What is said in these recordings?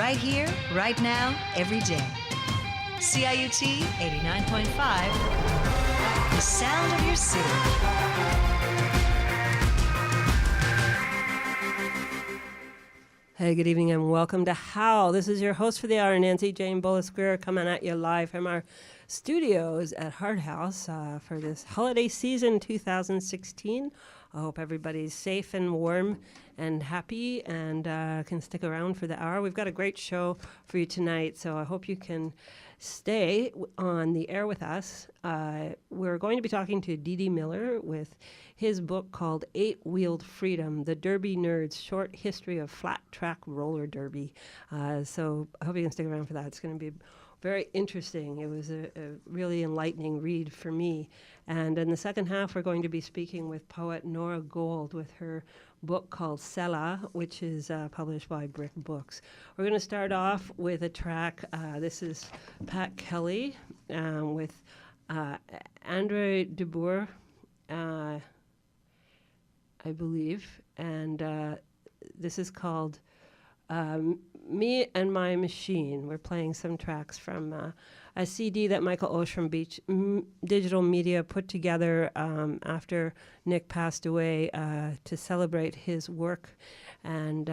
right here, right now, every day. CIUT 89.5, the sound of your city. Hey, good evening and welcome to HOWL. This is your host for the hour, Nancy Bullis. We're coming at you live from our studios at Hard House for this holiday season 2016. I hope everybody's safe and warm and happy and can stick around for the hour. We've got a great show for you tonight, so I hope you can stay on the air with us. We're going to be talking to D.D. Miller with his book called Eight-Wheeled Freedom, The Derby Nerd's Short History of Flat Track Roller Derby. So I hope you can stick around for that. It's going to be very interesting. It was a really enlightening read for me. And in the second half, we're going to be speaking with poet Nora Gould with her book called Selah, which is published by Brick Books. We're going to start off with a track. This is Pat Kelly with Andre DeBoer, I believe. And this is called Me and My Machine. We're playing some tracks from a CD that Michael Osh from Beach Digital Media put together after Nick passed away to celebrate his work, and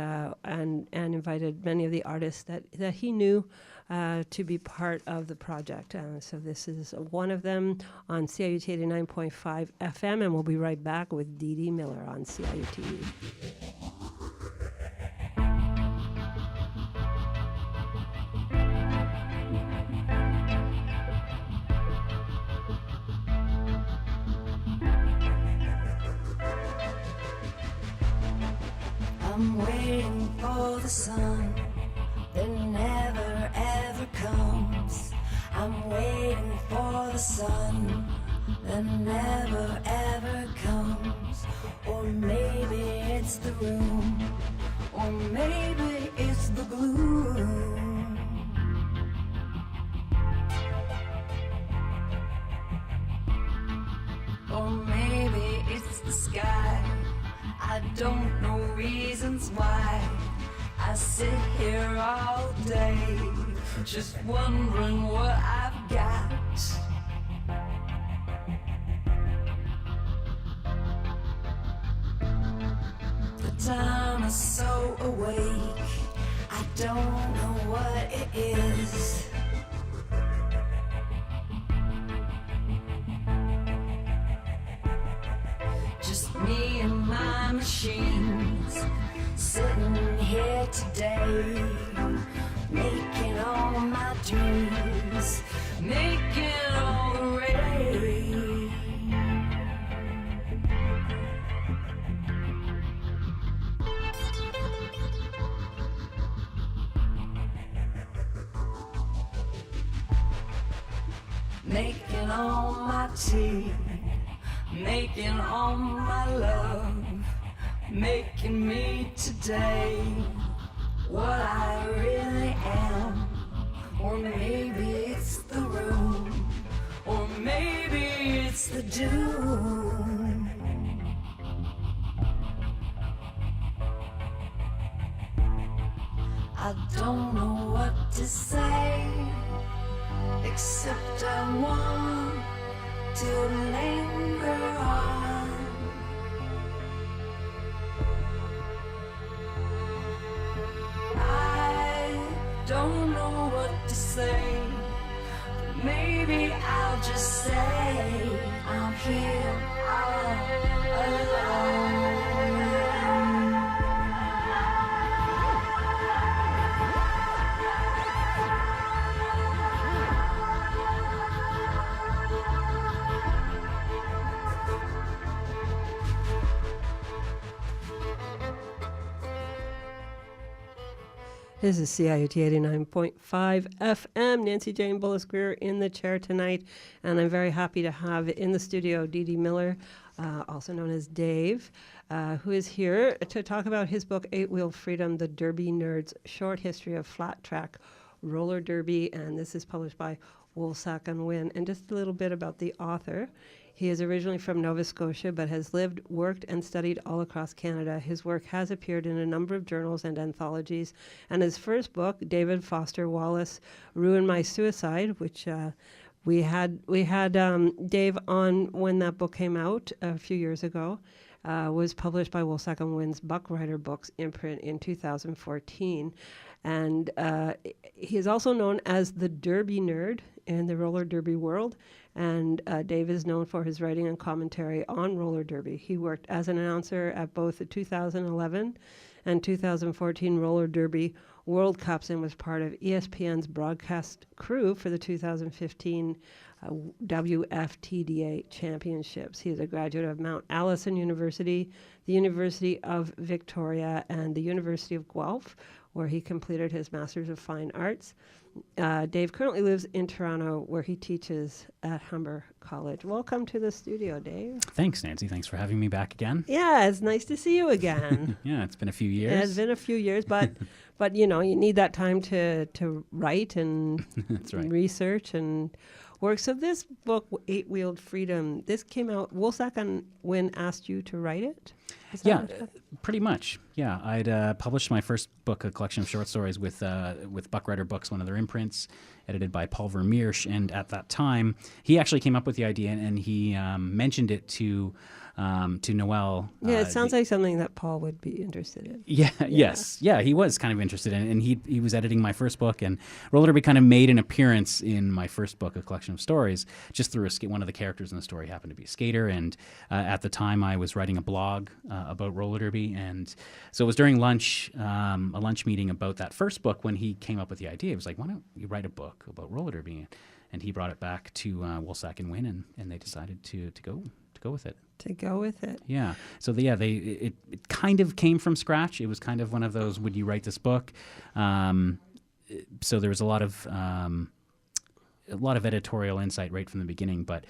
invited many of the artists that he knew to be part of the project. So this is one of them on CIUT 89.5 FM, and we'll be right back with D.D. Miller on CIUT. I'm waiting for the sun that never ever comes. I'm waiting for the sun that never ever comes. Or maybe it's the room, or maybe it's the gloom. Or maybe it's the sky. I don't know reasons why I sit here all day, just wondering what I've got. The time is so awake, I don't know what it is. Just me and my machines, sitting here today, making all my dreams, making all the rain. Making all my tea, making all my love, making me today what I really am. Or maybe it's the room, or maybe it's the doom. I don't know what to say, except I want to linger on. I don't know what to say, but maybe I'll just say I'm here all alone. This is CIUT 89.5 FM. Nancy Bullis Greer in the chair tonight, and I'm very happy to have in the studio D.D. Miller, also known as Dave, who is here to talk about his book, Eight-Wheeled Freedom, The Derby Nerd's Short History of Flat Track Roller Derby, and this is published by Woolsack and Wynne. And just a little bit about the author. He is originally from Nova Scotia, but has lived, worked, and studied all across Canada. His work has appeared in a number of journals and anthologies. And his first book, David Foster Wallace, Ruin My Suicide, which we had Dave on when that book came out a few years ago, was published by Woolsack and Wynn's Buckrider Books imprint in 2014. And he is also known as the Derby nerd in the roller derby world. And Dave is known for his writing and commentary on roller derby. He worked as an announcer at both the 2011 and 2014 roller derby World Cups and was part of ESPN's broadcast crew for the 2015 WFTDA championships. He is a graduate of Mount Allison University, the University of Victoria, and the University of Guelph, where he completed his Master's of Fine Arts. Dave currently lives in Toronto, where he teaches at Humber College. Welcome to the studio, Dave. Thanks, Nancy. Thanks for having me back again. Yeah, it's nice to see you again. Yeah, it's been a few years. It's been a few years, but you know, you need that time to write and That's right. research and work. So this book, Eight-Wheeled Freedom, this came out, Woolsack and Wynn asked you to write it? Is that Yeah, what- pretty much. Yeah, I'd published my first book, a collection of short stories with Buckrider Books, one of their imprints, edited by Paul Vermeersch. And at that time, he actually came up with the idea, and he mentioned it to Noel. Yeah, it sounds like something that Paul would be interested in. Yes. Yeah, he was kind of interested in it. And he was editing my first book, and roller derby kind of made an appearance in my first book, a collection of stories, just through one of the characters in the story happened to be a skater. And at the time, I was writing a blog about roller derby. And so it was during lunch, a lunch meeting about that first book when he came up with the idea. He was like, why don't you write a book about roller derby? And he brought it back to Woolsack and Wynn, and they decided to go with it. To go with it. Yeah. So it kind of came from scratch. It was kind of one of those, would you write this book? So there was a lot of editorial insight right from the beginning, but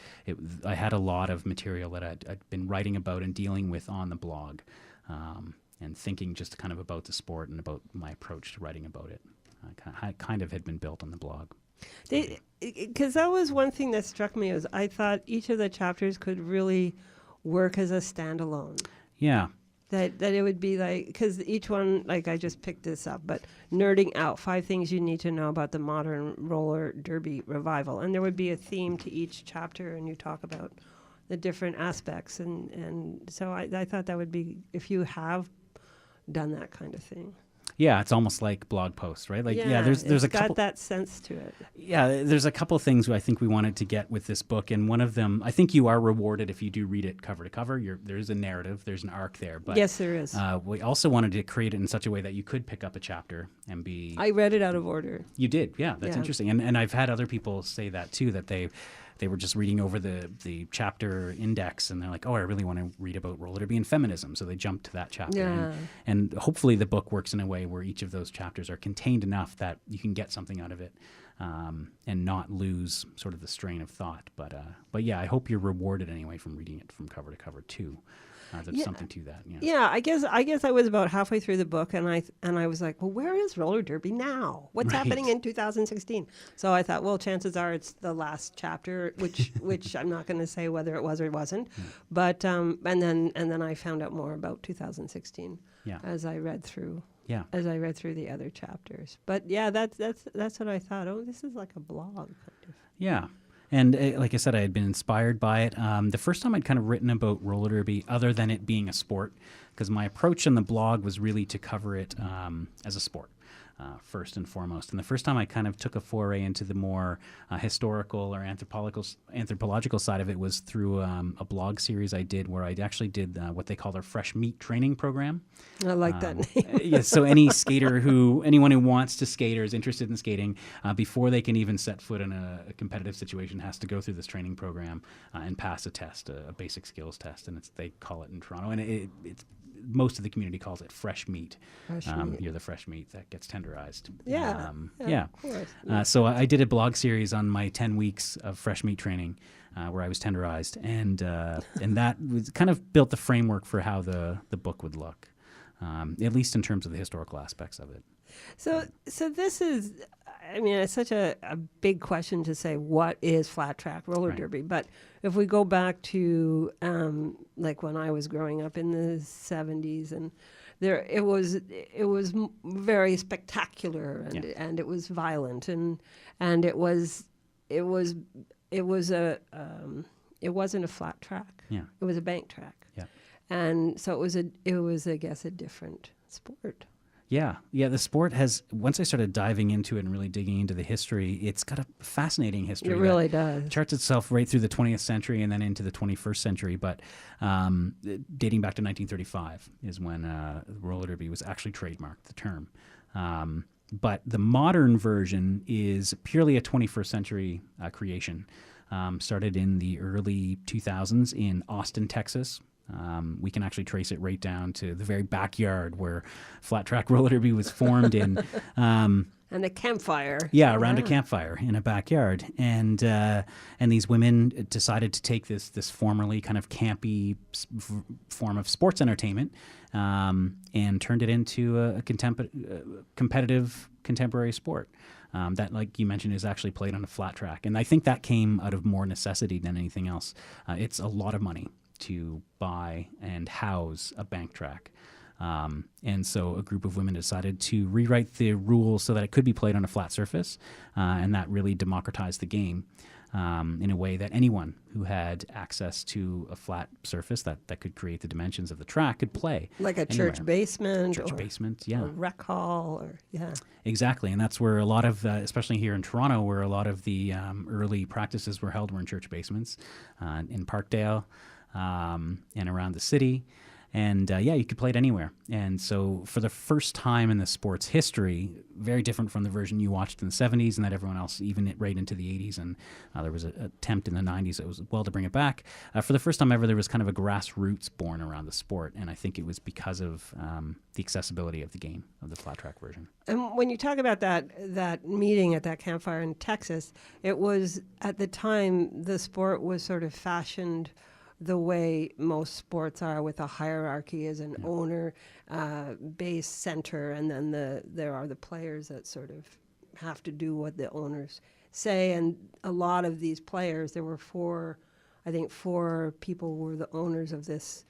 I had a lot of material that I'd been writing about and dealing with on the blog, and thinking just kind of about the sport and about my approach to writing about it. Kind of had been built on the blog. Because that was one thing that struck me, is I thought each of the chapters could really work as a standalone. Yeah. That it would be like, because each one, like I just picked this up, but nerding out, 5 things you need to know about the modern roller derby revival. And there would be a theme to each chapter, and you talk about the different aspects. And so I thought that would be, if you have done that kind of thing. Yeah, it's almost like blog posts, right? Like, there's it's a got couple. that sense to it. Yeah, there's a couple of things I think we wanted to get with this book, and one of them, I think you are rewarded if you do read it cover to cover. There's a narrative, there's an arc there. But Yes, there is. we also wanted to create it in such a way that you could pick up a chapter and be. I read it out of order. You did, yeah. That's Yeah. interesting, and I've had other people say that too, that they were just reading over the chapter index, and they're like, oh, I really want to read about roller derby and feminism, so they jump to that chapter. Yeah. And hopefully the book works in a way where each of those chapters are contained enough that you can get something out of it, and not lose sort of the strain of thought. But yeah, I hope you're rewarded anyway from reading it from cover to cover too. There's something to that. Yeah. Yeah, I guess I was about halfway through the book, and I was like, well, where is roller derby now? What's happening in 2016? So I thought, well, chances are it's the last chapter, which I'm not going to say whether it was or it wasn't. But and then I found out more about 2016 as I read through. Yeah. As I read through the other chapters. But yeah, that's what I thought. Oh, this is like a blog kind of. Yeah. And like I said, I had been inspired by it. The first time I'd kind of written about roller derby, other than it being a sport, because my approach in the blog was really to cover it as a sport. First and foremost. And the first time I kind of took a foray into the more historical or anthropological side of it was through a blog series I did, where I actually did what they call their fresh meat training program. I like that name. Yeah, so anyone who wants to skate or is interested in skating, before they can even set foot in a competitive situation, has to go through this training program and pass a test, a basic skills test, and they call it in Toronto, and it's most of the community calls it fresh meat. You're the fresh meat that gets tenderized. Yeah. Of course. So I did a blog series on my 10 weeks of fresh meat training, where I was tenderized, and that was kind of built the framework for how the book would look, at least in terms of the historical aspects of it. So this is, I mean, it's such a big question to say what is flat track roller derby. But if we go back to like when I was growing up in the 70s, and it was very spectacular, and it was violent, and it wasn't a flat track. Yeah. It was a bank track. Yeah. And so it was I guess a different sport. Yeah. The sport has, once I started diving into it and really digging into the history, it's got a fascinating history. It really does. It charts itself right through the 20th century and then into the 21st century. But dating back to 1935 is when roller derby was actually trademarked, the term. But the modern version is purely a 21st century creation. Started in the early 2000s in Austin, Texas. We can actually trace it right down to the very backyard where flat track roller derby was formed in. And a campfire. Yeah, around a campfire in a backyard. And these women decided to take this formerly kind of campy form of sports entertainment and turned it into a competitive contemporary sport. That, like you mentioned, is actually played on a flat track. And I think that came out of more necessity than anything else. It's a lot of money to buy and house a bank track. And so a group of women decided to rewrite the rules so that it could be played on a flat surface, and that really democratized the game in a way that anyone who had access to a flat surface that could create the dimensions of the track could play. Like a anywhere. church basement. Church basement, yeah. A rec hall, Exactly, and that's where a lot of, especially here in Toronto, where a lot of the early practices were held were in church basements, in Parkdale, and around the city. And you could play it anywhere. And so for the first time in the sport's history, very different from the version you watched in the 70s and that everyone else, even right into the 80s. And there was an attempt in the 90s that was well to bring it back. For the first time ever, there was kind of a grassroots born around the sport. And I think it was because of the accessibility of the game, of the flat track version. And when you talk about that meeting at that campfire in Texas, it was, at the time, the sport was sort of fashioned the way most sports are, with a hierarchy as an owner base center, and then there are the players that sort of have to do what the owners say. And a lot of these players, there were four people were the owners of this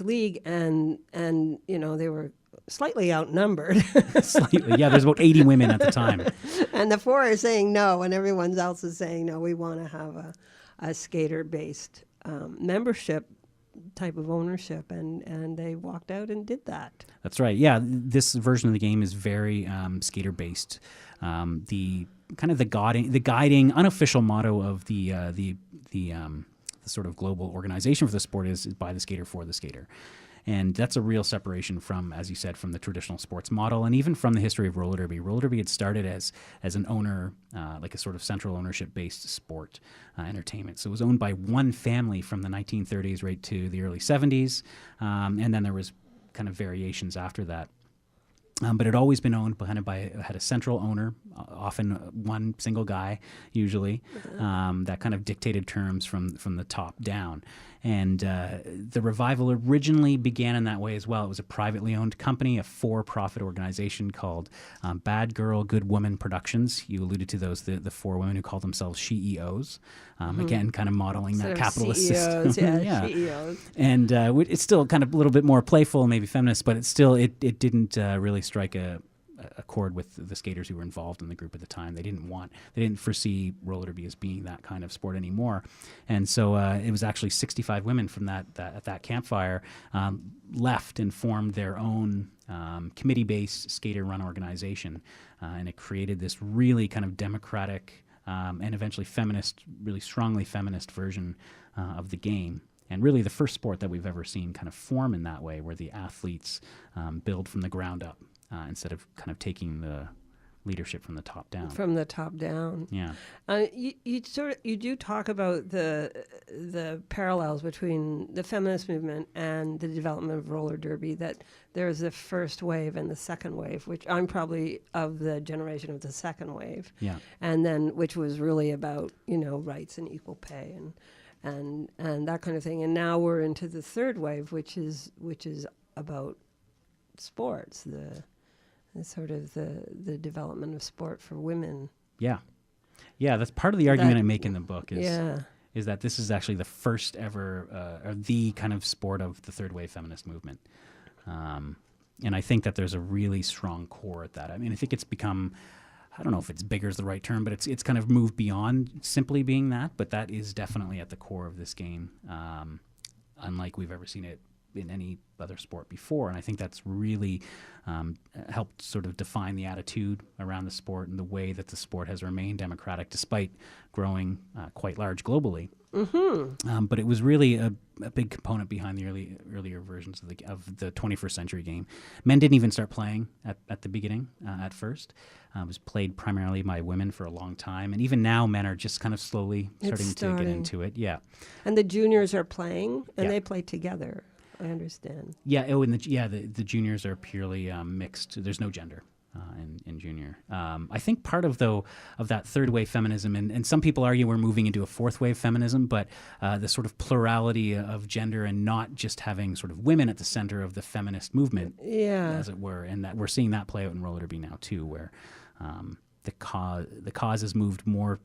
league, and they were slightly outnumbered. Slightly, yeah. There's about 80 women at the time, and the four are saying no, and everyone else is saying no. We want to have a skater-based membership type of ownership, and they walked out and did that. That's right. Yeah, this version of the game is very skater based. The kind of the guiding unofficial motto of the sort of global organization for the sport is by the skater for the skater. And that's a real separation from, as you said, from the traditional sports model, and even from the history of roller derby. Roller derby had started as an owner, like a sort of central ownership-based sport entertainment. So it was owned by one family from the 1930s right to the early 70s, and then there was kind of variations after that. But it had always been owned had a central owner, often one single guy, usually, that kind of dictated terms from the top down. And the revival originally began in that way as well. It was a privately owned company, a for-profit organization called Bad Girl, Good Woman Productions. You alluded to those, the four women who called themselves CEOs. Again, kind of modeling that capitalist CEOs, system. yeah, CEOs. And it's still kind of a little bit more playful, maybe feminist, but it didn't really strike a chord with the skaters who were involved in the group at the time. They didn't foresee roller derby as being that kind of sport anymore. And so it was actually 65 women from that campfire left and formed their own committee-based skater-run organization. And it created this really kind of democratic and eventually feminist, really strongly feminist version of the game. And really the first sport that we've ever seen kind of form in that way, where the athletes build from the ground up instead of kind of taking the leadership from the top down. From the top down. Yeah. You do talk about the parallels between the feminist movement and the development of roller derby, that there's the first wave and the second wave, which I'm probably of the generation of the second wave. Yeah. And then, which was really about, rights and equal pay and that kind of thing. And now we're into the third wave, which is about sports, sort of the development of sport for women. Yeah. Yeah, that's part of the argument That- I make in the book is Yeah. is that this is actually the first ever, or the kind of sport of the third wave feminist movement. And I think that there's a really strong core at that. I mean, I think it's become, I don't know if it's bigger is the right term, but it's kind of moved beyond simply being that, but that is definitely at the core of this game, unlike we've ever seen it in any other sport before. And I think that's really helped sort of define the attitude around the sport and the way that the sport has remained democratic despite growing quite large globally. Mm-hmm. But it was really a big component behind the earlier versions of the 21st century game. Men didn't even start playing at the beginning at first. It was played primarily by women for a long time. And even now, men are just kind of slowly starting to get into it. Yeah. And the juniors are playing, and Yeah. they play together. I understand. Yeah. Oh, and the juniors are purely mixed. There's no gender in junior. I think part of that third wave feminism, and some people argue we're moving into a fourth wave feminism, but the sort of plurality of gender and not just having sort of women at the center of the feminist movement, as it were, and that we're seeing that play out in roller derby now too, where the cause has moved more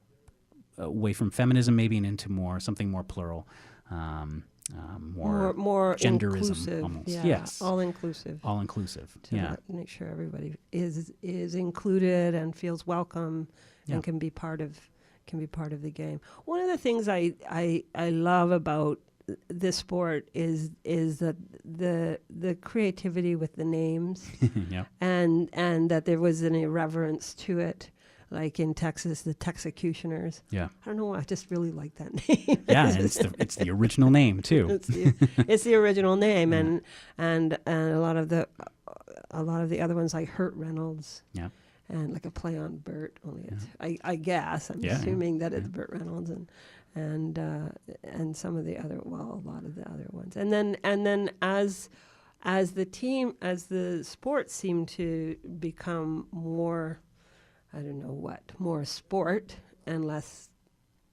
away from feminism maybe and into something more plural. More genderism inclusive, almost. yeah, Yes. all inclusive. All inclusive. To Yeah. make sure everybody is included and feels welcome and can be part of the game. One of the things I love about this sport is that the creativity with the names Yeah. and that there was an irreverence to it. Like in Texas, the Texecutioners. Yeah. I don't know why, I just really like that name. Yeah, and it's the original name too. It's the original name, and a lot of the other ones like Hurt Reynolds. Yeah. And like a play on Burt, only it's, I guess I'm Yeah, assuming that it's Burt Reynolds and some of the other, well, a lot of the other ones, and then as the sport seemed to become more, I don't know what, more sport and less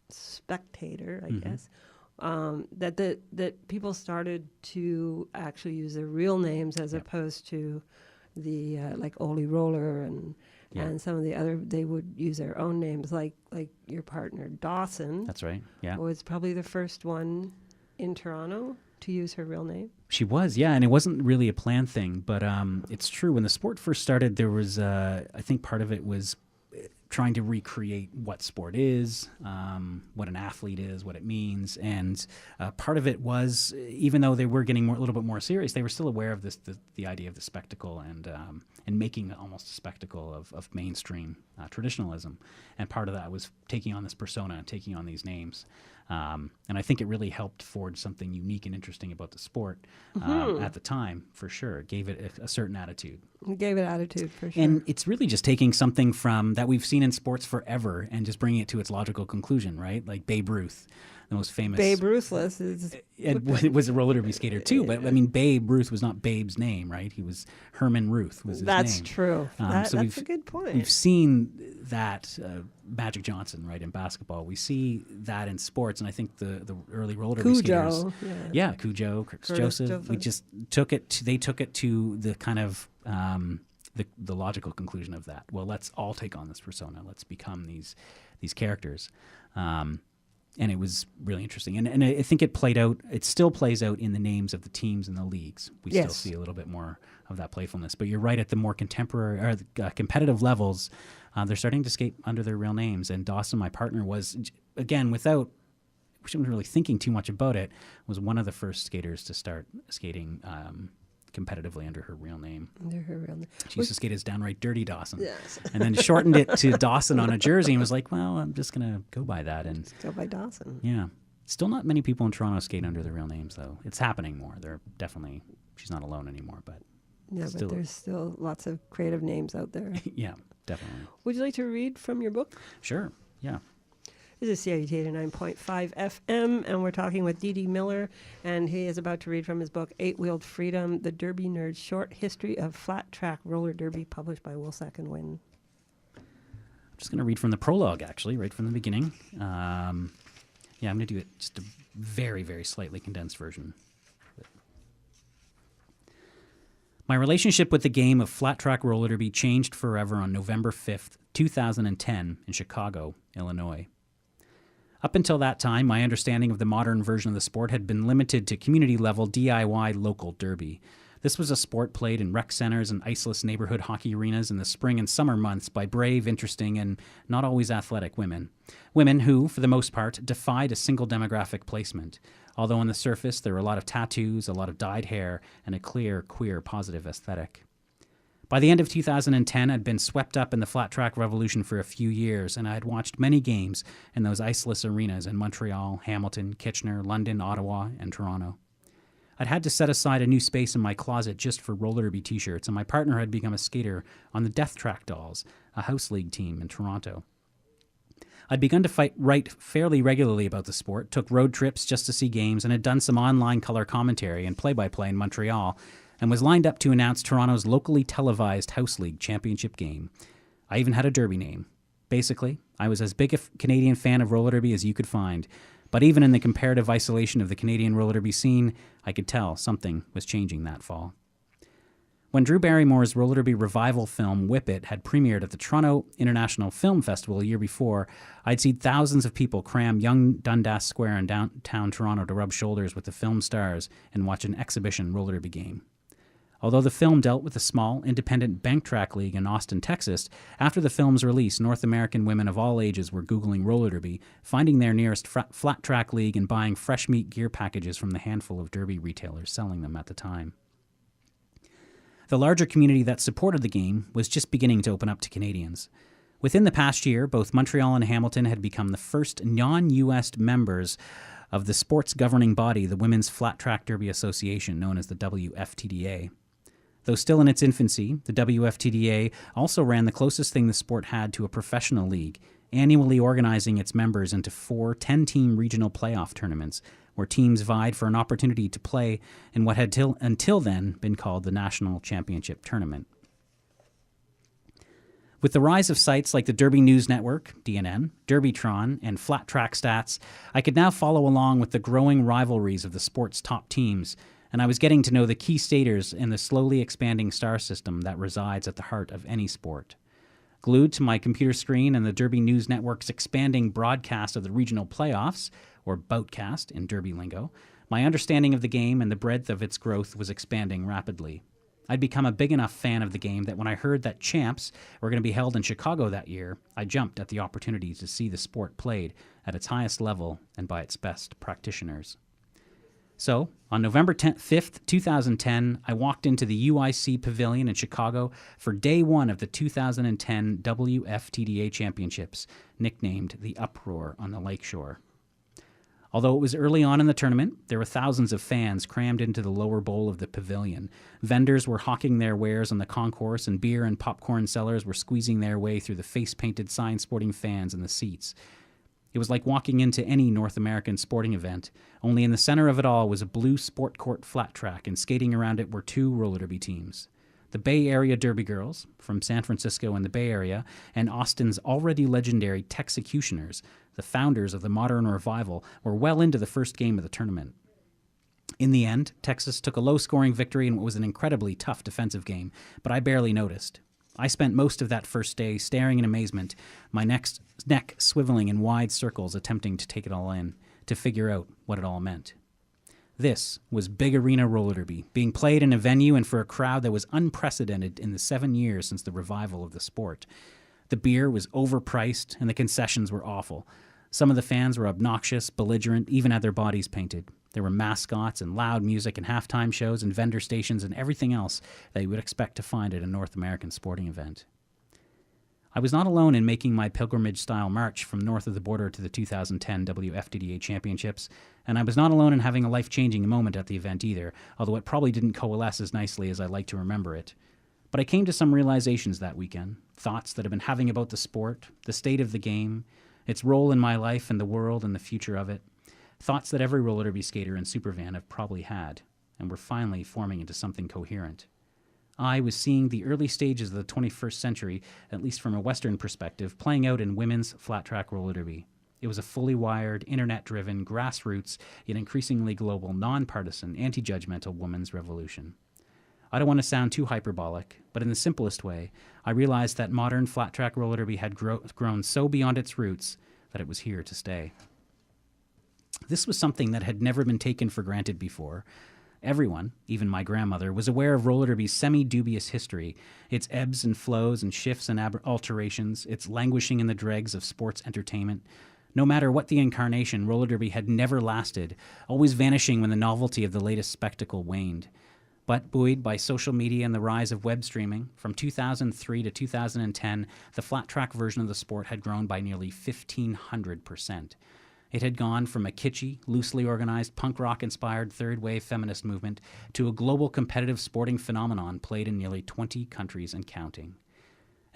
spectator, I guess, that people started to actually use their real names as opposed to the like Oli Roller and some of the other, they would use their own names, like your partner Dawson. That's right. Yeah. Was probably the first one in Toronto to use her real name. She was, yeah, and it wasn't really a planned thing, but it's true. When the sport first started, there was, I think part of it was trying to recreate what sport is, what an athlete is, what it means, and part of it was, even though they were getting a little bit more serious, they were still aware of the idea of the spectacle and making almost a spectacle of mainstream traditionalism, and part of that was taking on this persona, taking on these names. And I think it really helped forge something unique and interesting about the sport at the time, for sure. It gave it a certain attitude. It gave it attitude, for sure. And it's really just taking something from that we've seen in sports forever and just bringing it to its logical conclusion, right? Like Babe Ruth, the most famous. Babe Ruthless is... It was a roller derby skater too, but I mean, Babe Ruth was not Babe's name, right? He was Herman Ruth was his name. That's true. That's a good point. We've seen that Magic Johnson, right, in basketball. We see that in sports, and I think the early roller derby skaters. Cujo, Curtis Joseph. We just took it. They took it to the kind of the logical conclusion of that. Well, let's all take on this persona. Let's become these characters. And it was really interesting. And I think it played out, it still plays out in the names of the teams and the leagues. We still see a little bit more of that playfulness. But you're right, at the more contemporary or the competitive levels, they're starting to skate under their real names. And Dawson, my partner, was, again, she wasn't really thinking too much about it, was one of the first skaters to start skating competitively under her real name. Under her real name. She used to skate as downright Dirty Dawson. Yes. And then shortened it to Dawson on a jersey and was like, well, I'm just going to go by that. And Go by Dawson. yeah. Still not many people in Toronto skate under their real names, though. It's happening more. She's not alone anymore, but Yeah, but there's still lots of creative names out there. yeah, definitely. Would you like to read from your book? Sure, yeah. This is CIUT 89.5 FM, and we're talking with D.D. Miller, and he is about to read from his book, Eight-Wheeled Freedom, The Derby Nerd's Short History of Flat Track Roller Derby, published by Wilsack & Wynne. I'm just going to read from the prologue, actually, right from the beginning. I'm going to do it just a very, very slightly condensed version. My relationship with the game of flat track roller derby changed forever on November 5th, 2010 in Chicago, Illinois. Up until that time, my understanding of the modern version of the sport had been limited to community-level DIY local derby. This was a sport played in rec centers and iceless neighborhood hockey arenas in the spring and summer months by brave, interesting, and not always athletic women. Women who, for the most part, defied a single demographic placement. Although on the surface there were a lot of tattoos, a lot of dyed hair, and a clear, queer, positive aesthetic. By the end of 2010, I'd been swept up in the flat track revolution for a few years, and I had watched many games in those iceless arenas in Montreal, Hamilton, Kitchener, London, Ottawa, and Toronto. I'd had to set aside a new space in my closet just for roller derby t-shirts, and my partner had become a skater on the Death Track Dolls, a house league team in Toronto. I'd begun to write fairly regularly about the sport, took road trips just to see games, and had done some online color commentary and play-by-play in Montreal, and was lined up to announce Toronto's locally televised house league championship game. I even had a derby name. Basically, I was as big a Canadian fan of roller derby as you could find, but even in the comparative isolation of the Canadian roller derby scene, I could tell something was changing that fall. When Drew Barrymore's roller derby revival film Whip It had premiered at the Toronto International Film Festival a year before, I'd seen thousands of people cram young Dundas Square in downtown Toronto to rub shoulders with the film stars and watch an exhibition roller derby game. Although the film dealt with a small, independent bank track league in Austin, Texas, after the film's release, North American women of all ages were Googling roller derby, finding their nearest flat track league and buying fresh meat gear packages from the handful of derby retailers selling them at the time. The larger community that supported the game was just beginning to open up to Canadians. Within the past year, both Montreal and Hamilton had become the first non-U.S. members of the sports governing body, the Women's Flat Track Derby Association, known as the WFTDA. Though still in its infancy, the WFTDA also ran the closest thing the sport had to a professional league, annually organizing its members into 4 10-team regional playoff tournaments, where teams vied for an opportunity to play in what had until then been called the National Championship Tournament. With the rise of sites like the Derby News Network, DNN, Derbytron, and Flat Track Stats, I could now follow along with the growing rivalries of the sport's top teams, and I was getting to know the key staters in the slowly expanding star system that resides at the heart of any sport. Glued to my computer screen and the Derby News Network's expanding broadcast of the regional playoffs, or boutcast in Derby lingo, my understanding of the game and the breadth of its growth was expanding rapidly. I'd become a big enough fan of the game that when I heard that champs were going to be held in Chicago that year, I jumped at the opportunity to see the sport played at its highest level and by its best practitioners. So, on November 5th, 2010, I walked into the UIC Pavilion in Chicago for day one of the 2010 WFTDA Championships, nicknamed the Uproar on the Lakeshore. Although it was early on in the tournament, there were thousands of fans crammed into the lower bowl of the pavilion. Vendors were hawking their wares on the concourse, and beer and popcorn sellers were squeezing their way through the face-painted sign-sporting fans in the seats. It was like walking into any North American sporting event, only in the center of it all was a blue sport court flat track, and skating around it were 2 roller derby teams. The Bay Area Derby Girls, from San Francisco and the Bay Area, and Austin's already legendary Texecutioners, the founders of the modern revival, were well into the first game of the tournament. In the end, Texas took a low-scoring victory in what was an incredibly tough defensive game, but I barely noticed. I spent most of that first day staring in amazement, my neck swiveling in wide circles, attempting to take it all in, to figure out what it all meant. This was big arena roller derby, being played in a venue and for a crowd that was unprecedented in the 7 years since the revival of the sport. The beer was overpriced and the concessions were awful. Some of the fans were obnoxious, belligerent, even had their bodies painted. There were mascots and loud music and halftime shows and vendor stations and everything else that you would expect to find at a North American sporting event. I was not alone in making my pilgrimage-style march from north of the border to the 2010 WFTDA Championships, and I was not alone in having a life-changing moment at the event either, although it probably didn't coalesce as nicely as I like to remember it. But I came to some realizations that weekend, thoughts that I've been having about the sport, the state of the game, its role in my life and the world and the future of it, thoughts that every roller derby skater and superfan have probably had, and were finally forming into something coherent. I was seeing the early stages of the 21st century, at least from a Western perspective, playing out in women's flat-track roller derby. It was a fully wired, internet-driven, grassroots, yet increasingly global, nonpartisan, anti-judgmental women's revolution. I don't want to sound too hyperbolic, but in the simplest way, I realized that modern flat track roller derby had grown so beyond its roots that it was here to stay. This was something that had never been taken for granted before. Everyone, even my grandmother, was aware of roller derby's semi-dubious history, its ebbs and flows and shifts and alterations, its languishing in the dregs of sports entertainment. No matter what the incarnation, roller derby had never lasted, always vanishing when the novelty of the latest spectacle waned. But buoyed by social media and the rise of web streaming, from 2003 to 2010, the flat track version of the sport had grown by nearly 1,500%. It had gone from a kitschy, loosely organized, punk rock-inspired third-wave feminist movement to a global competitive sporting phenomenon played in nearly 20 countries and counting.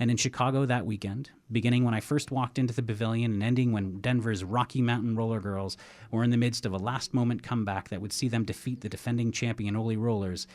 And in Chicago that weekend, beginning when I first walked into the pavilion and ending when Denver's Rocky Mountain Roller Girls were in the midst of a last-moment comeback that would see them defeat the defending champion Ole Rollers,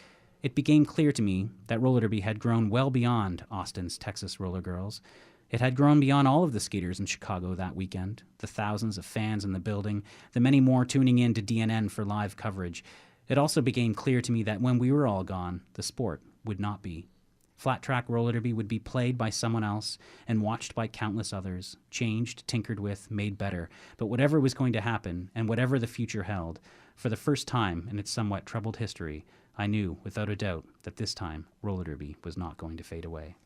it became clear to me that roller derby had grown well beyond Austin's Texas Roller Girls. It had grown beyond all of the skaters in Chicago that weekend, the thousands of fans in the building, the many more tuning in to DNN for live coverage. It also became clear to me that when we were all gone, the sport would not be. Flat track roller derby would be played by someone else and watched by countless others, changed, tinkered with, made better. But whatever was going to happen, and whatever the future held, for the first time in its somewhat troubled history, I knew, without a doubt, that this time roller derby was not going to fade away.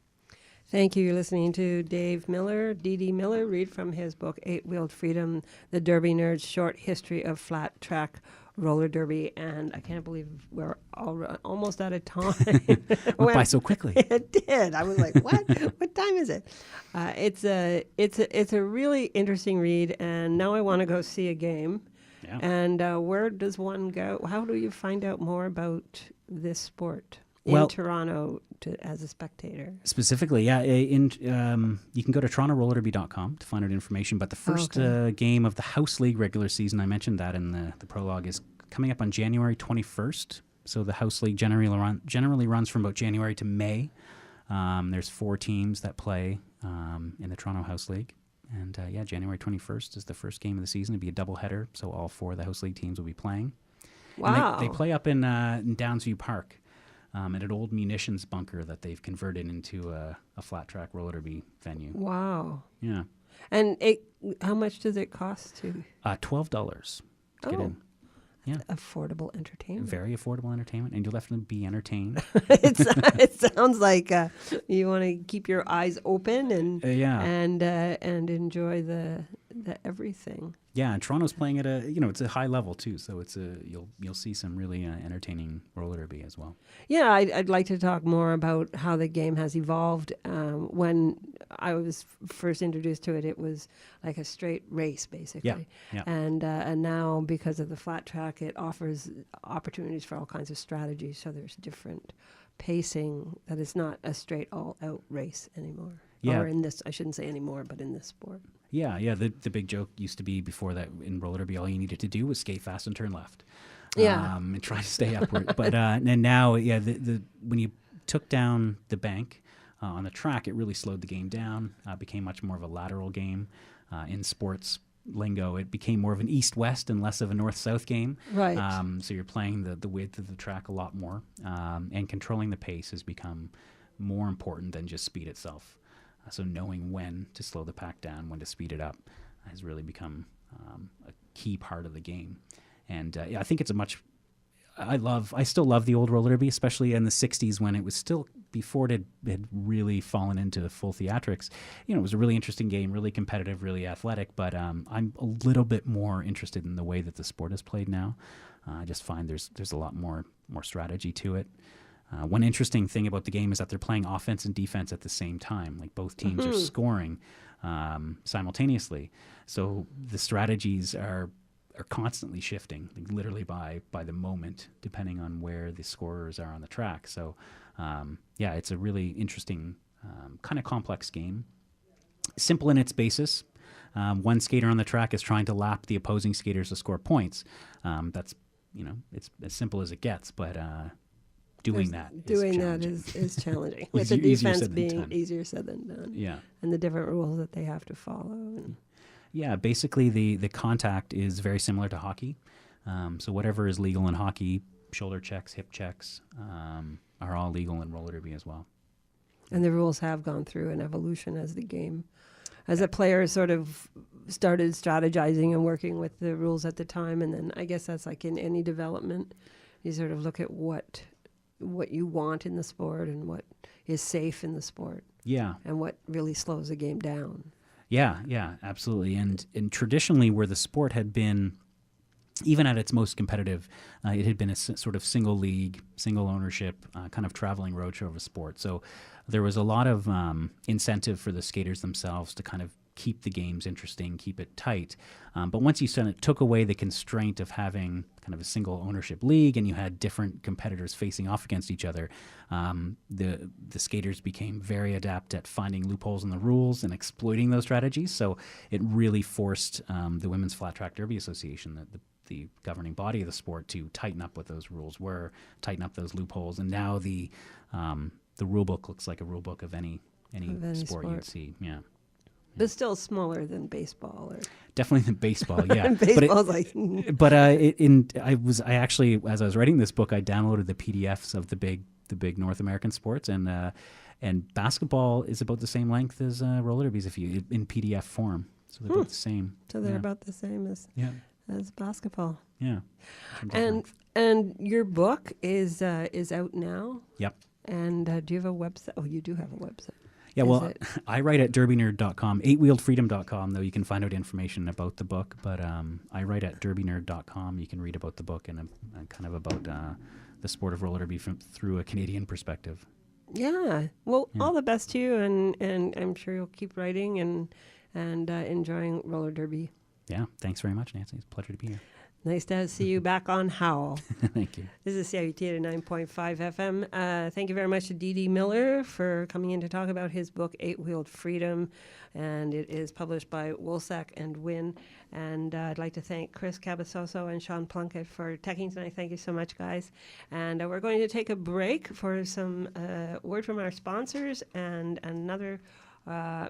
Thank you. You're listening to Dave Miller, D.D. Miller, read from his book, Eight-Wheeled Freedom, The Derby Nerd's Short History of Flat Track Roller Derby. And I can't believe we're almost out of time. Went by so quickly. It did. I was like, what? What time is it? It's a really interesting read, and now I want to go see a game. Yeah. And where does one go? How do you find out more about this sport? Well, in Toronto as a spectator. Specifically, yeah. You can go to torontorollerderby.com to find out information. But the first game of the House League regular season, I mentioned that in the prologue, is coming up on January 21st. So the House League generally runs from about January to May. There's 4 teams that play in the Toronto House League. And January 21st is the first game of the season. It'll be a doubleheader, so all 4 of the House League teams will be playing. Wow. And they play up in Downsview Park. At an old munitions bunker that they've converted into a flat track roller derby venue. Wow. Yeah. And how much does it cost to? $12 to get in. Yeah. Affordable entertainment. Very affordable entertainment, and you'll definitely be entertained. It sounds like you want to keep your eyes open and and enjoy the everything. Yeah, and Toronto's playing at it's a high level too, so you'll see some really entertaining roller derby as well. Yeah, I'd like to talk more about how the game has evolved. When I was first introduced to it, it was like a straight race, basically. Yeah. And now, because of the flat track, it offers opportunities for all kinds of strategies. So there's different pacing, that it's not a straight all-out race anymore. Yeah. Or in this, I shouldn't say anymore, but in this sport. Yeah. The big joke used to be before that in roller derby, all you needed to do was skate fast and turn left. Yeah. And try to stay upward. But and now, when you took down the bank on the track, it really slowed the game down. Became much more of a lateral game. In sports lingo, it became more of an east-west and less of a north-south game. Right. So you're playing the width of the track a lot more, and controlling the pace has become more important than just speed itself. So knowing when to slow the pack down, when to speed it up, has really become a key part of the game. And I think it's I still love the old roller derby, especially in the 60s when it was still, before it had really fallen into full theatrics. It was a really interesting game, really competitive, really athletic, but I'm a little bit more interested in the way that the sport is played now. I just find there's a lot more strategy to it. One interesting thing about the game is that they're playing offense and defense at the same time. Like both teams are scoring simultaneously. So the strategies are constantly shifting, like literally by the moment, depending on where the scorers are on the track. So it's a really interesting, kind of complex game. Simple in its basis. One skater on the track is trying to lap the opposing skaters to score points. That's it's as simple as it gets, but doing that is challenging. With the defense being easier said than done. Yeah. And the different rules that they have to follow. Yeah, basically the contact is very similar to hockey. So whatever is legal in hockey, shoulder checks, hip checks, are all legal in roller derby as well. And the rules have gone through an evolution as the players sort of started strategizing and working with the rules at the time. And then I guess that's like in any development, you sort of look at what you want in the sport and what is safe in the sport. Yeah. And what really slows the game down. Yeah, absolutely. And traditionally, where the sport had been, even at its most competitive, it had been a sort of single league, single ownership, kind of traveling roadshow of a sport. So there was a lot of incentive for the skaters themselves to kind of keep the games interesting, keep it tight. But once you sort of took away the constraint of having kind of a single ownership league and you had different competitors facing off against each other, the skaters became very adept at finding loopholes in the rules and exploiting those strategies. So it really forced the Women's Flat Track Derby Association, the governing body of the sport, to tighten up what those rules were, tighten up those loopholes. And now the rule book looks like a rule book of any sport you'd see. Yeah. But still smaller than baseball, or definitely than baseball. Yeah, baseball's I actually, as I was writing this book, I downloaded the PDFs of the big North American sports, and basketball is about the same length as roller derby in PDF form. So they're about the same. So they're about the same as basketball. Yeah. And your book is out now. Yep. And do you have a website? Oh, you do have a website. Yeah, well, I write at derbynerd.com, 8wheeledfreedom.com, though you can find out information about the book. But I write at derbynerd.com. You can read about the book and kind of about the sport of roller derby through a Canadian perspective. Yeah. Well, all the best to you, and I'm sure you'll keep writing and enjoying roller derby. Yeah. Thanks very much, Nancy. It's a pleasure to be here. Nice to see you back on HOWL. Thank you. This is CIUT 89.5 FM. Thank you very much to D.D. Miller for coming in to talk about his book, 8-Wheeled Freedom, and it is published by Woolsack and Wynn. And I'd like to thank Chris Cabasoso and Sean Plunkett for teching tonight. Thank you so much, guys. And we're going to take a break for some word from our sponsors and another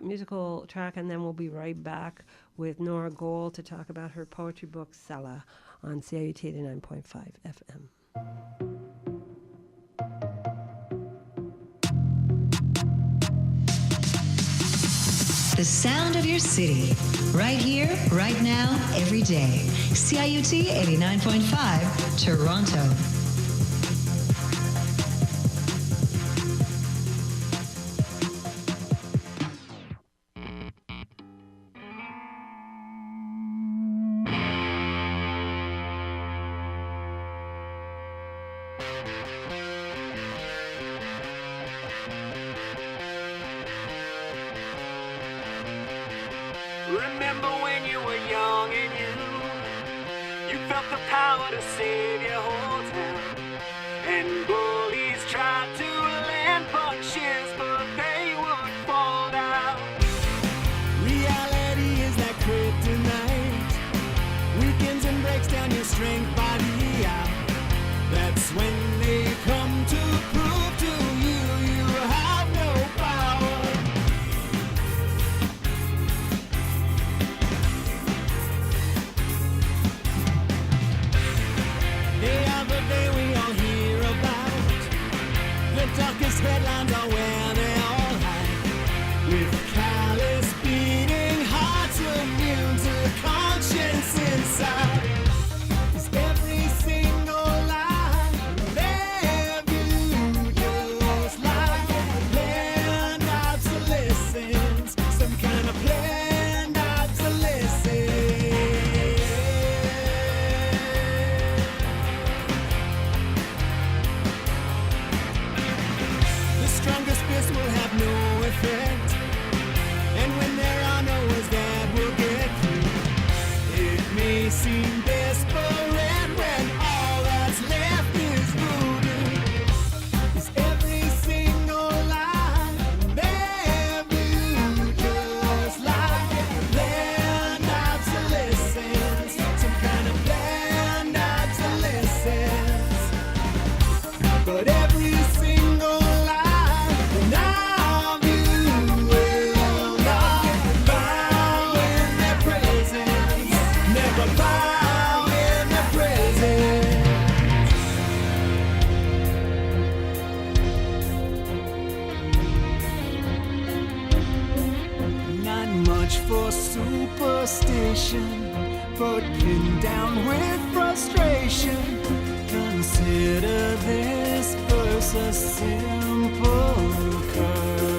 musical track, and then we'll be right back with Nora Gould to talk about her poetry book, Selah, on CIUT 89.5 FM. The sound of your city, right here, right now, every day. CIUT 89.5, Toronto. Remember when you were young and you felt the power to save your whole town. And bullies tried to land punches, but they would fall down. Reality is that kryptonite, weakens and breaks down your strength body out. That's when they come to prove to you you have no power. Day after day we all hear about the darkest headlines are where they all hide. With callous beating hearts immune to conscience inside. 'Cause every single lie they view just like planned obsolescence, some kind of planned obsolescence. The strongest fist will have no effect much for superstition, but pinned down with frustration. Consider this verse a simple curse.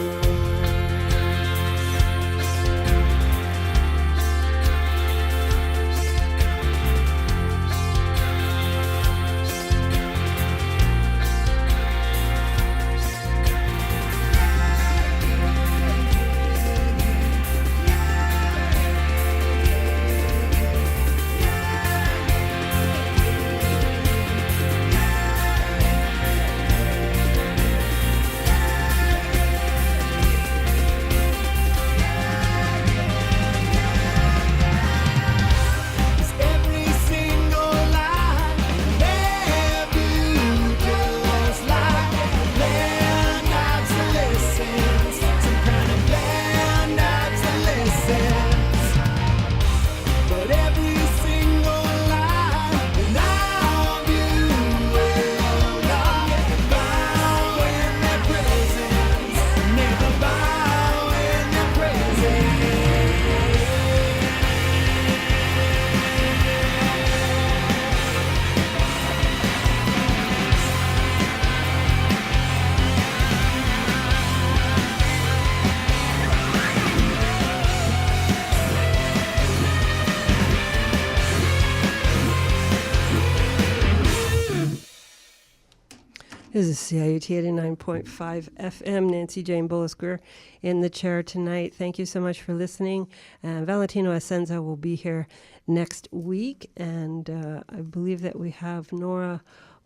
This is CIUT 89.5 FM. Nancy Jane Bullis in the chair tonight. Thank you so much for listening. Valentino Ascenza will be here next week. And I believe that we have Nora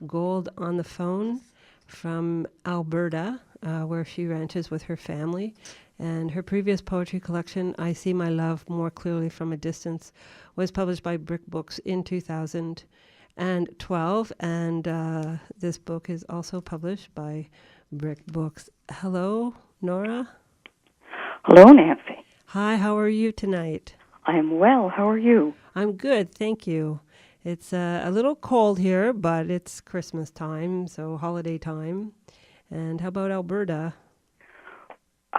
Gould on the phone from Alberta, where she ranches with her family. And her previous poetry collection, I See My Love More Clearly from a Distance, was published by Brick Books in 2012, and this book is also published by Brick Books. Hello, Nora. Hello, Nancy. Hi, how are you tonight? I am well. How are you? I'm good, thank you. It's a little cold here, but it's Christmas time, so holiday time. And how about Alberta?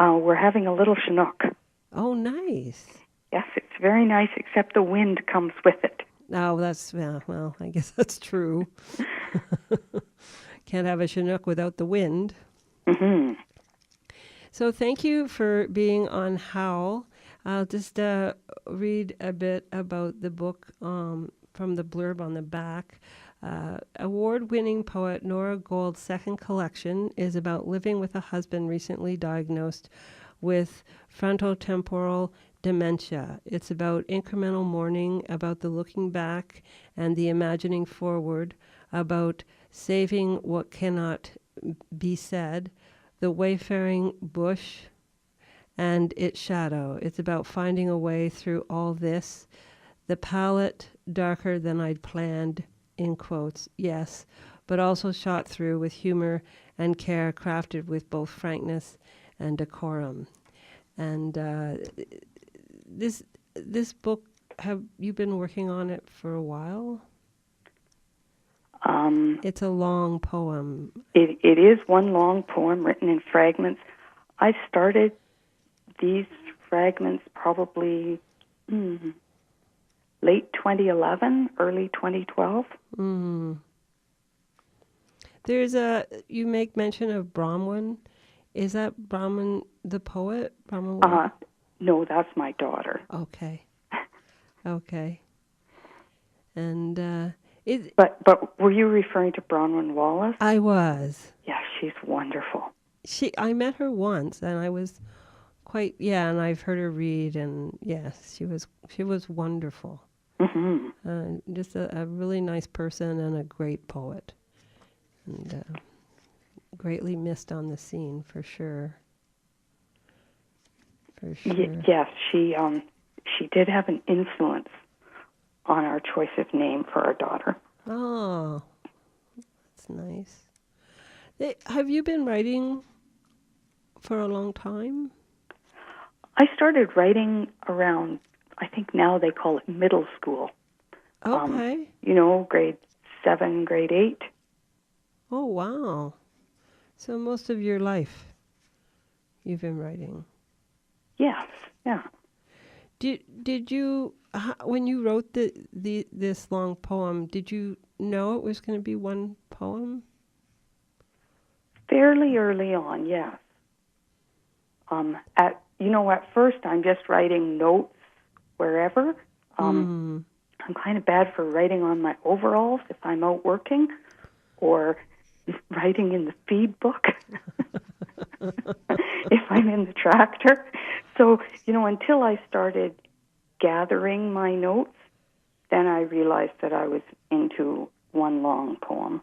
We're having a little Chinook. Oh, nice. Yes, it's very nice, except the wind comes with it. Oh, well, I guess that's true. Can't have a Chinook without the wind. Mm-hmm. So thank you for being on HOWL. I'll just read a bit about the book from the blurb on the back. Award-winning poet Nora Gould's second collection is about living with a husband recently diagnosed with frontotemporal dementia. It's about incremental mourning, about the looking back and the imagining forward, about saving what cannot be said, the wayfaring bush and its shadow. It's about finding a way through all this, the palette darker than I'd planned, in quotes, yes, but also shot through with humor and care, crafted with both frankness and decorum. And this book, have you been working on it for a while? It's a long poem. It is one long poem written in fragments. I started these fragments probably late 2011, early 2012. Mm. You make mention of Brahman. Is that Brahman the poet? Brahman? No, that's my daughter. Okay. Okay. And But were you referring to Bronwyn Wallace? I was. Yeah, she's wonderful. I met her once, and I was and I've heard her read, and yes, she was wonderful. Mm-hmm. Just a really nice person and a great poet, and greatly missed on the scene for sure. For sure. Yes, she did have an influence on our choice of name for our daughter. Oh, that's nice. Have you been writing for a long time? I started writing around, I think now they call it middle school. Okay. Grade 7, grade 8. Oh, wow. So most of your life you've been writing. Yes, yeah. Did you when you wrote this long poem? Did you know it was going to be one poem? Fairly early on, yes. At first I'm just writing notes wherever. I'm kind of bad for writing on my overalls if I'm out working, or writing in the feed book if I'm in the tractor. So, until I started gathering my notes, then I realized that I was into one long poem.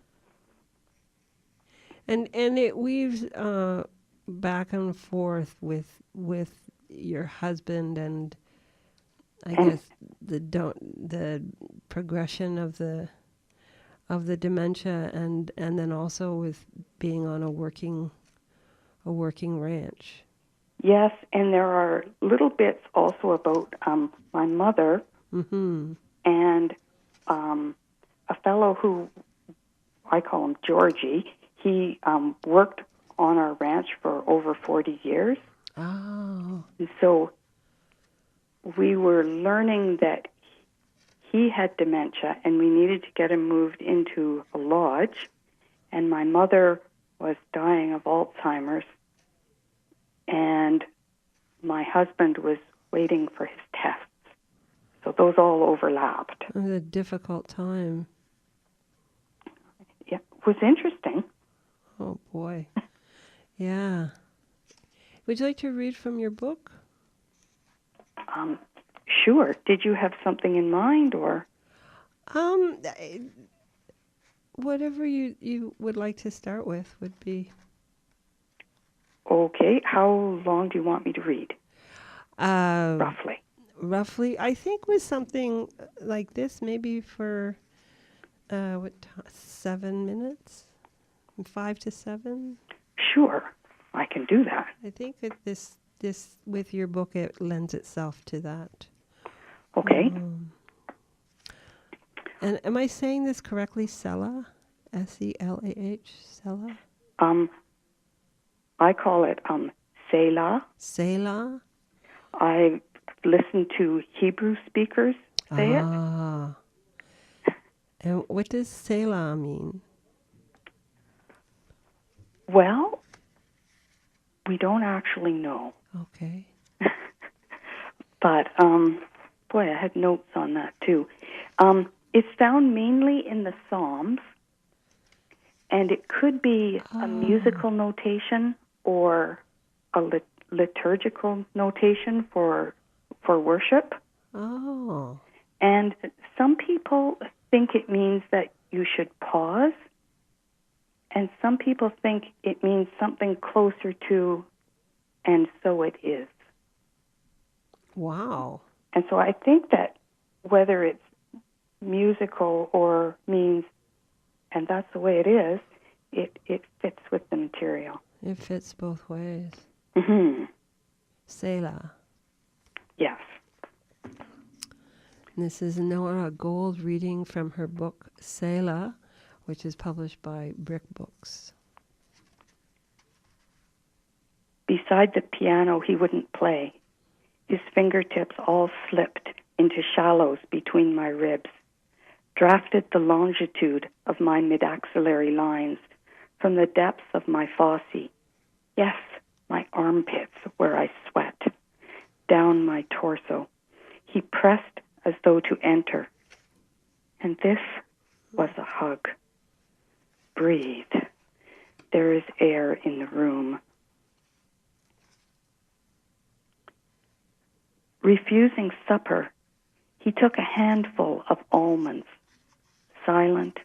And it weaves back and forth with your husband, and I guess the progression of the dementia, and then also with being on a working ranch. Yes, and there are little bits also about my mother and a fellow who I call him Georgie. He worked on our ranch for over 40 years. Oh. And so we were learning that he had dementia and we needed to get him moved into a lodge. And my mother was dying of Alzheimer's. And my husband was waiting for his tests. So those all overlapped. It was a difficult time. Yeah, it was interesting. Oh, boy. Yeah. Would you like to read from your book? Sure. Did you have something in mind, or? Whatever you would like to start with would be... Okay. How long do you want me to read? Roughly. Roughly, I think with something like this, maybe for 7 minutes, 5 to 7. Sure, I can do that. I think that this with your book, it lends itself to that. Okay. And am I saying this correctly? Selah, Selah, Selah. I call it Selah. Selah. I listen to Hebrew speakers say it. And what does Selah mean? Well, we don't actually know. Okay. But, boy, I had notes on that, too. It's found mainly in the Psalms, and it could be a musical notation or a liturgical notation for worship. Oh. And some people think it means that you should pause, and some people think it means something closer to, and so it is. Wow. And so I think that whether it's musical or means, and that's the way it is, it fits with the material. It fits both ways. Mm-hmm. Selah. Yes. This is Nora Gould reading from her book Selah, which is published by Brick Books. Beside the piano, he wouldn't play. His fingertips all slipped into shallows between my ribs, drafted the longitude of my mid-axillary lines from the depths of my fosse. Yes, my armpits where I sweat, down my torso. He pressed as though to enter. And this was a hug. Breathe. There is air in the room. Refusing supper, he took a handful of almonds, silent,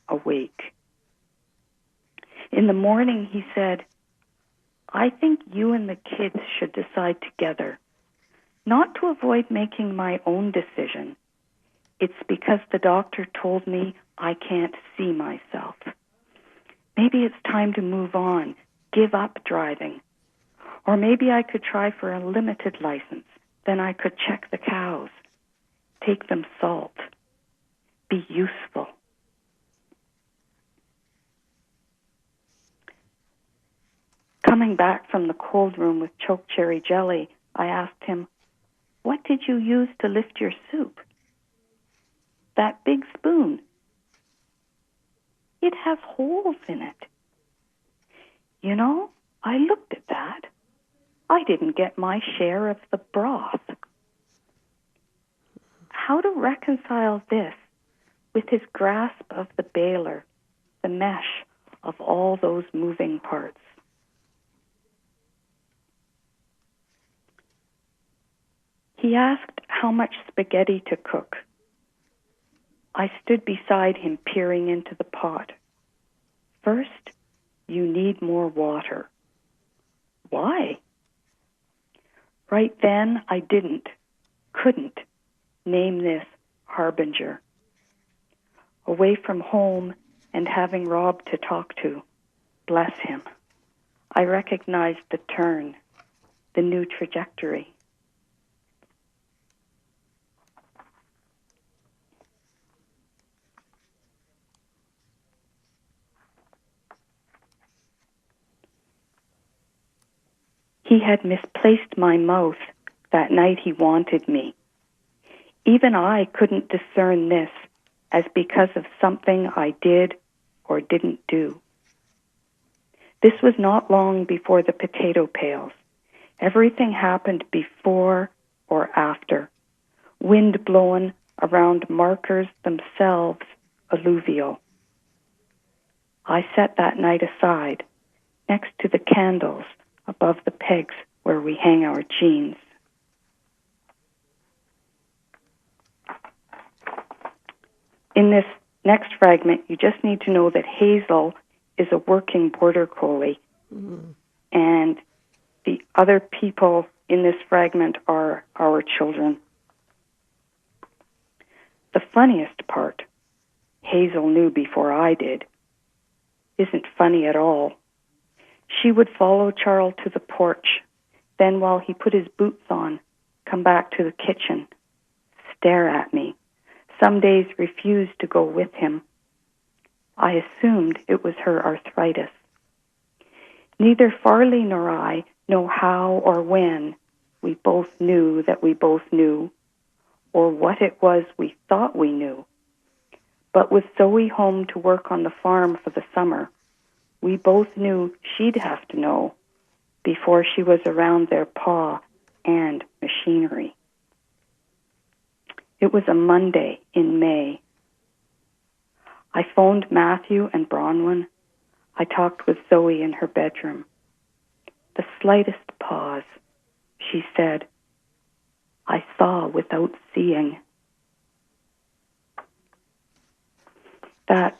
awake. In the morning, he said, I think you and the kids should decide together, not to avoid making my own decision. It's because the doctor told me I can't see myself. Maybe it's time to move on, give up driving. Or maybe I could try for a limited license. Then I could check the cows, take them salt, be useful. Coming back from the cold room with choke cherry jelly, I asked him, What did you use to lift your soup? That big spoon. It has holes in it. You know, I looked at that. I didn't get my share of the broth. How to reconcile this with his grasp of the baler, the mesh of all those moving parts? He asked how much spaghetti to cook. I stood beside him, peering into the pot. First, you need more water. Why? Right then, I couldn't name this harbinger. Away from home and having Rob to talk to, bless him, I recognized the turn, the new trajectory. He had misplaced my mouth that night he wanted me. Even I couldn't discern this as because of something I did or didn't do. This was not long before the potato pails. Everything happened before or after. Wind blowing around markers themselves alluvial. I set that night aside, next to the candles above the pegs where we hang our jeans. In this next fragment, you just need to know that Hazel is a working border collie, and the other people in this fragment are our children. The funniest part, Hazel knew before I did, isn't funny at all. She would follow Charles to the porch, then while he put his boots on, come back to the kitchen, stare at me, some days refuse to go with him. I assumed it was her arthritis. Neither Farley nor I know how or when we both knew that we both knew, or what it was we thought we knew. But with Zoe home to work on the farm for the summer, we both knew she'd have to know before she was around their paw and machinery. It was a Monday in May. I phoned Matthew and Bronwyn. I talked with Zoe in her bedroom. The slightest pause, she said, I saw without seeing. That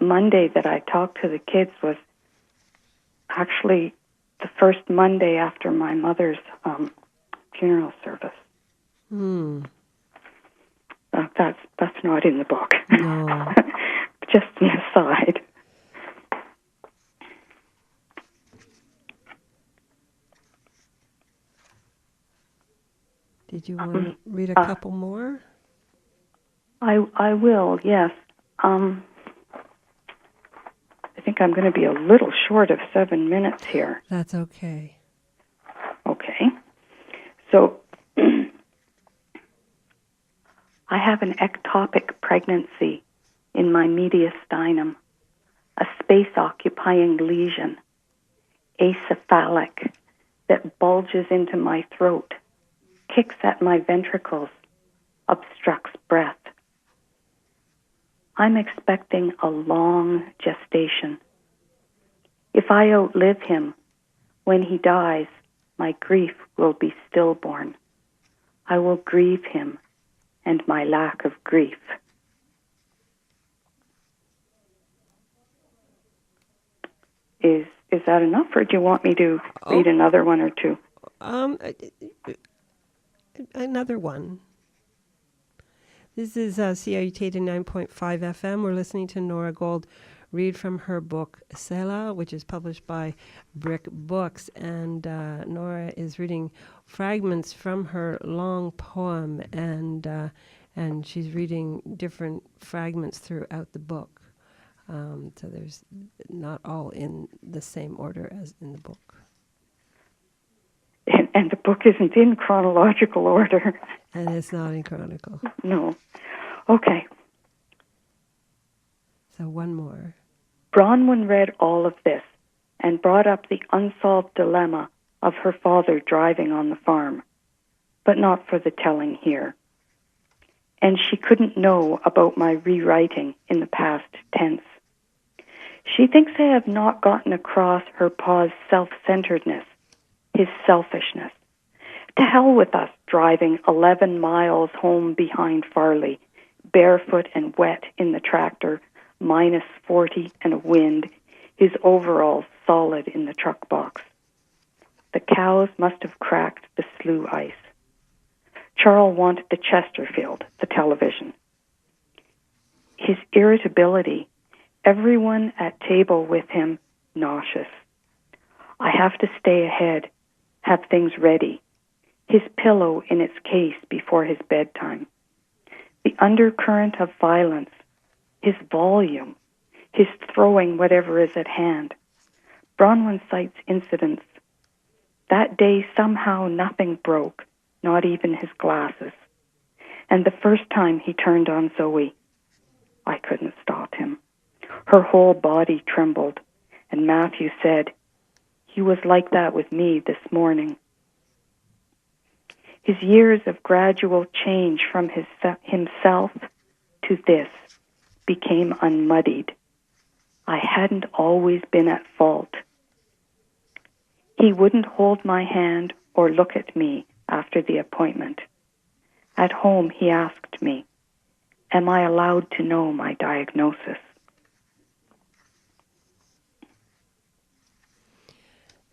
Monday that I talked to the kids was actually the first Monday after my mother's funeral service. That's not in the book. No. Just an aside. Did you want to read a couple more? I will, yes. I think I'm going to be a little short of 7 minutes here. That's okay. Okay. So, I have an ectopic pregnancy in my mediastinum, a space-occupying lesion, acephalic, that bulges into my throat, kicks at my ventricles, obstructs breath. I'm expecting a long gestation. If I outlive him, when he dies, my grief will be stillborn. I will grieve him and my lack of grief. Is that enough, or do you want me to read another one or two? Another one. This is CIUT 89.5 FM. We're listening to Nora Gould read from her book Selah, which is published by Brick Books. And Nora is reading fragments from her long poem, and she's reading different fragments throughout the book. So there's not all in the same order as in the book. and the book isn't in chronological order. And it's not in Chronicle. No. Okay. So one more. Bronwyn read all of this and brought up the unsolved dilemma of her father driving on the farm, but not for the telling here. And she couldn't know about my rewriting in the past tense. She thinks I have not gotten across her pa's self-centeredness, his selfishness. To hell with us driving 11 miles home behind Farley, barefoot and wet in the tractor, minus 40 and a wind, his overalls solid in the truck box. The cows must have cracked the slough ice. Charles wanted the Chesterfield, the television. His irritability, everyone at table with him nauseous. I have to stay ahead, have things ready. His pillow in its case before his bedtime. The undercurrent of violence, his volume, his throwing whatever is at hand. Bronwyn cites incidents. That day somehow nothing broke, not even his glasses. And the first time he turned on Zoe, I couldn't stop him. Her whole body trembled, and Matthew said, he was like that with me this morning. His years of gradual change from himself to this became unmuddied. I hadn't always been at fault. He wouldn't hold my hand or look at me after the appointment. At home, he asked me, am I allowed to know my diagnosis?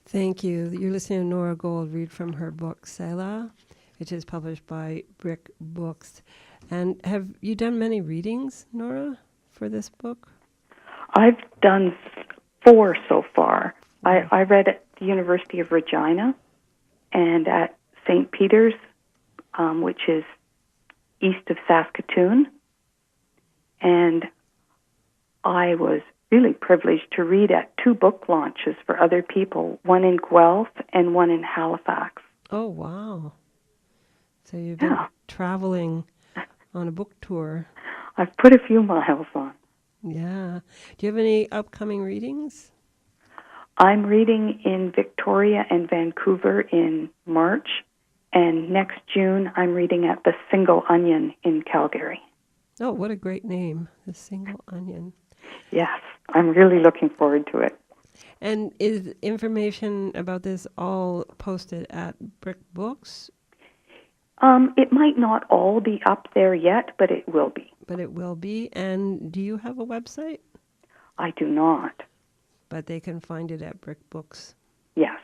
Thank you. You're listening to Nora Gould read from her book, Selah, which is published by Brick Books. And have you done many readings, Nora, for this book? I've done 4 so far. I read at the University of Regina and at St. Peter's, which is east of Saskatoon. And I was really privileged to read at 2 book launches for other people, one in Guelph and one in Halifax. Oh, wow. So you've been traveling on a book tour. I've put a few miles on. Yeah. Do you have any upcoming readings? I'm reading in Victoria and Vancouver in March, and next June I'm reading at the Single Onion in Calgary. Oh, what a great name, the Single Onion. Yes, I'm really looking forward to it. And is information about this all posted at Brick Books? It might not all be up there yet, but it will be. But it will be. And do you have a website? I do not. But they can find it at Brick Books. Yes.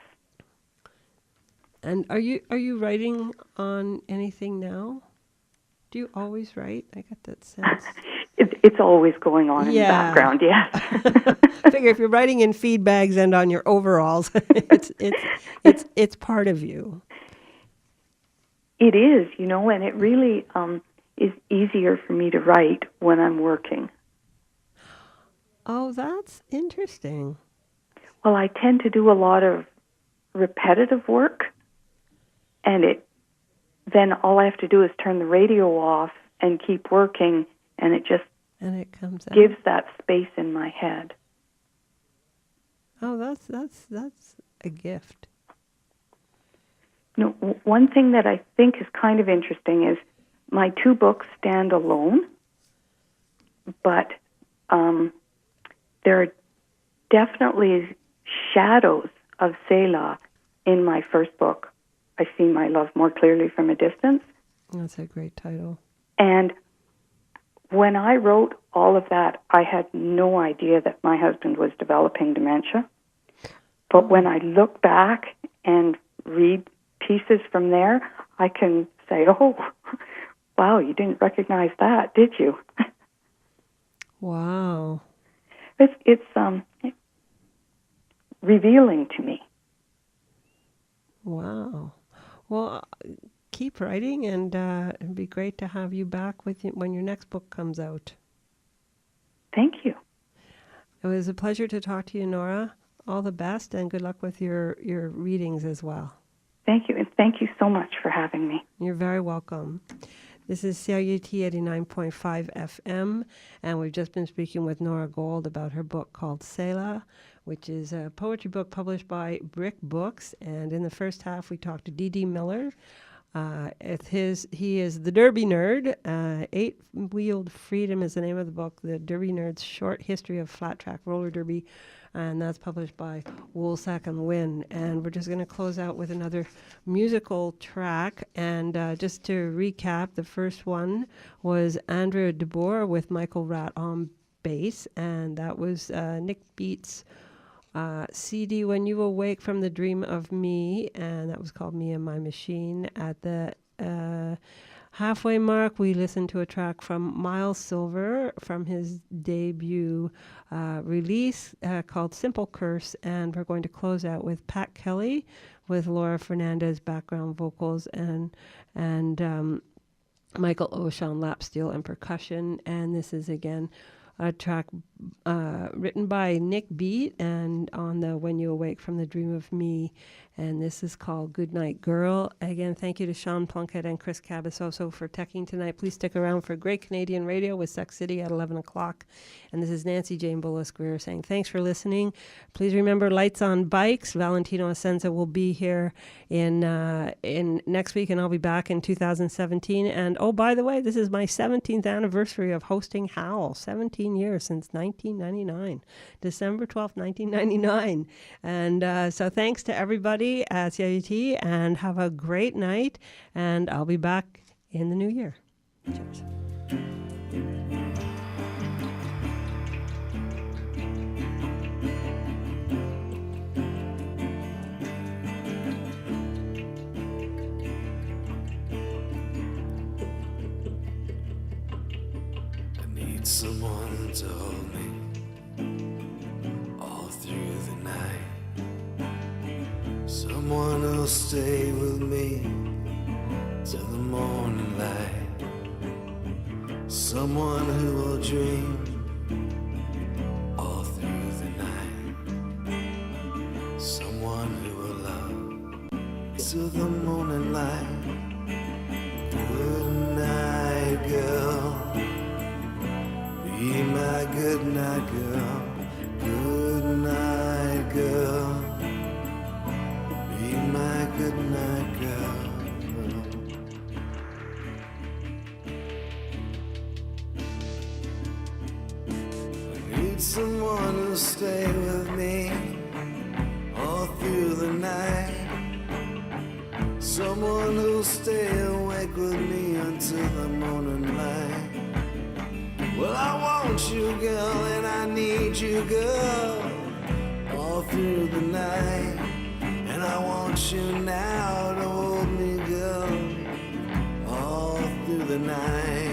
And are you writing on anything now? Do you always write? I got that sense. It's always going on in the background, yes. I figure if you're writing in feed bags and on your overalls, it's part of you. It is, and it really is easier for me to write when I'm working. Oh, that's interesting. Well, I tend to do a lot of repetitive work, and then all I have to do is turn the radio off and keep working, and it just comes gives out. that space in my head. Oh, that's a gift. One thing that I think is kind of interesting is my 2 books stand alone, but there are definitely shadows of Selah in my first book. I See My Love More Clearly from a Distance. That's a great title. And when I wrote all of that, I had no idea that my husband was developing dementia. But when I look back and read pieces from there, I can say, oh, wow, you didn't recognize that, did you? Wow. It's revealing to me. Wow. Well, keep writing, and it'd be great to have you back with you when your next book comes out. Thank you. It was a pleasure to talk to you, Nora. All the best, and good luck with your readings as well. Thank you. And Thank you so much for having me. You're very welcome. This is CIUT 89.5 FM, and we've just been speaking with Nora Gould about her book called Selah, which is a poetry book published by Brick Books. And in the first half, we talked to D.D. Miller. He is the Derby Nerd. Eight-Wheeled Freedom is the name of the book, the Derby Nerd's Short History of Flat Track Roller Derby, and that's published by Woolsack and Wynn. And we're just going to close out with another musical track. And just to recap, the first one was Andrea DeBoer with Michael Ratt on bass, and that was Nick Beats' CD When You Awake from the Dream of Me, and that was called Me and My Machine. At the halfway mark, we listened to a track from Miles Silver from his debut release called Simple Curse, and we're going to close out with Pat Kelly with Laura Fernandez background vocals and Michael Osh on lap steel and percussion. And this is again a track written by Nick Beat and on the When You Awake from the Dream of Me. And this is called Goodnight Girl. Again, thank you to Sean Plunkett and Chris Cabasoso for teching tonight. Please stick around for Great Canadian Radio with Sex City at 11 o'clock. And this is Nancy Jane Bullis-Greer saying thanks for listening. Please remember Lights on Bikes. Valentino Asenza will be here in next week, and I'll be back in 2017. And oh, by the way, this is my 17th anniversary of hosting HOWL. 17 years since 1999. December 12th, 1999. And so thanks to everybody at CIUT, and have a great night, and I'll be back in the new year. Cheers. I need someone to hold me all through the night. Someone who'll stay with me till the morning light. Someone who will dream all through the night. Someone who will love till the morning light. Good night, girl. Be my good night, girl. Good night, girl. My good night, girl. I need someone to stay with me all through the night. Someone who'll stay awake with me until the morning light. Well, I want you, girl, and I need you, girl, all through the night. And I want you now to hold me, girl, all through the night.